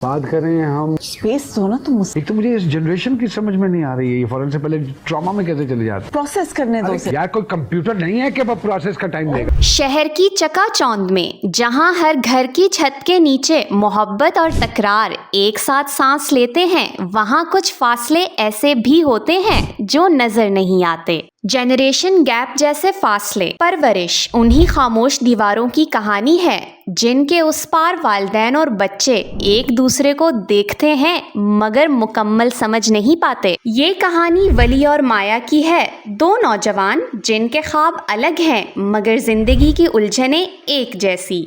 بات کریں ہم اسپیس دو نا تم ایک تو مجھے اس جنریشن کی سمجھ میں نہیں آ رہی ہے یہ فوراً سے پہلے ٹراما میں کیسے چلے جاتے پروسیس کرنے دو یار کوئی کمپیوٹر نہیں ہے کہ وہ پروسیس کا ٹائم دے گا. شہر کی چکا چوند میں جہاں ہر گھر کی چھت کے نیچے محبت اور تکرار ایک ساتھ سانس لیتے ہیں، وہاں کچھ فاصلے ایسے بھی ہوتے ہیں جو نظر نہیں آتے. جنریشن گیپ جیسے فاصلے. پرورش انہی خاموش دیواروں کی کہانی ہے جن کے اس پار والدین اور بچے ایک دوسرے کو دیکھتے ہیں مگر مکمل سمجھ نہیں پاتے. یہ کہانی ولی اور مایا کی ہے، دو نوجوان جن کے خواب الگ ہیں مگر زندگی کی الجھنیں ایک جیسی.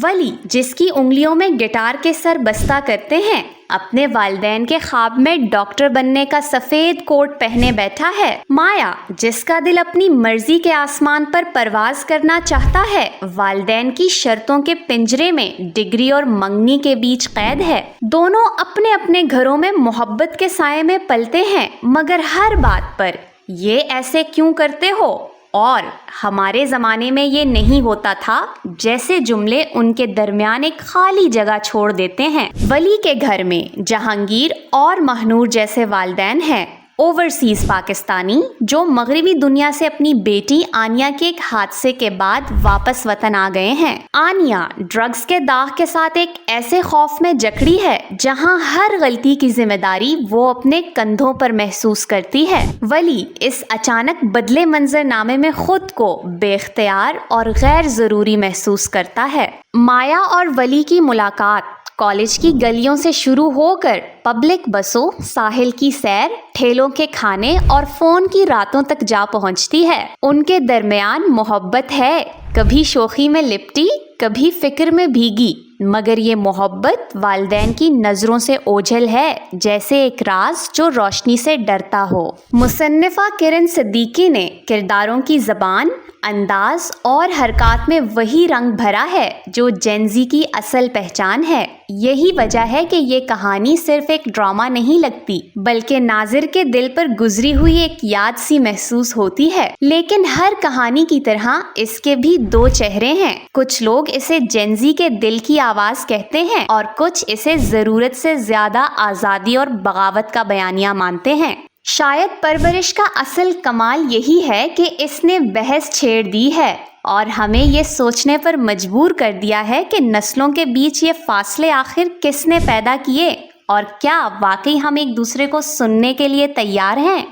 ولی جس کی انگلیوں میں گٹار کے سر بستہ کرتے ہیں، اپنے والدین کے خواب میں ڈاکٹر بننے کا سفید کوٹ پہنے بیٹھا ہے. مایا جس کا دل اپنی مرضی کے آسمان پر پرواز کرنا چاہتا ہے، والدین کی شرطوں کے پنجرے میں ڈگری اور منگنی کے بیچ قید ہے. دونوں اپنے اپنے گھروں میں محبت کے سائے میں پلتے ہیں مگر ہر بات پر یہ ایسے کیوں کرتے ہو اور ہمارے زمانے میں یہ نہیں ہوتا تھا جیسے جملے ان کے درمیان ایک خالی جگہ چھوڑ دیتے ہیں. ولی کے گھر میں جہانگیر اور مہنور جیسے والدین ہیں، اوورسیز پاکستانی جو مغربی دنیا سے اپنی بیٹی آنیا کے ایک حادثے کے بعد واپس وطن آ گئے ہیں. آنیا ڈرگز کے داغ کے ساتھ ایک ایسے خوف میں جکڑی ہے جہاں ہر غلطی کی ذمہ داری وہ اپنے کندھوں پر محسوس کرتی ہے. ولی اس اچانک بدلے منظر نامے میں خود کو بے اختیار اور غیر ضروری محسوس کرتا ہے. مایا اور ولی کی ملاقات کالج کی گلیوں سے شروع ہو کر پبلک بسوں، ساحل کی سیر، ٹھیلوں کے کھانے اور فون کی راتوں تک جا پہنچتی ہے. ان کے درمیان محبت ہے، کبھی شوخی میں لپٹی، کبھی فکر میں بھیگی، مگر یہ محبت والدین کی نظروں سے اوجھل ہے جیسے ایک راز جو روشنی سے ڈرتا ہو. مصنفہ کرن صدیقی نے کرداروں کی زبان، انداز اور حرکات میں وہی رنگ بھرا ہے جو جینزی کی اصل پہچان ہے. یہی وجہ ہے کہ یہ کہانی صرف ایک ڈرامہ نہیں لگتی بلکہ ناظر کے دل پر گزری ہوئی ایک یاد سی محسوس ہوتی ہے. لیکن ہر کہانی کی طرح اس کے بھی دو چہرے ہیں. کچھ لوگ اسے جینزی کے دل کی آواز کہتے ہیں اور کچھ اسے ضرورت سے زیادہ آزادی اور بغاوت کا بیانیہ مانتے ہیں. شاید پرورش کا اصل کمال یہی ہے کہ اس نے بحث چھیڑ دی ہے اور ہمیں یہ سوچنے پر مجبور کر دیا ہے کہ نسلوں کے بیچ یہ فاصلے آخر کس نے پیدا کیے اور کیا واقعی ہم ایک دوسرے کو سننے کے لیے تیار ہیں.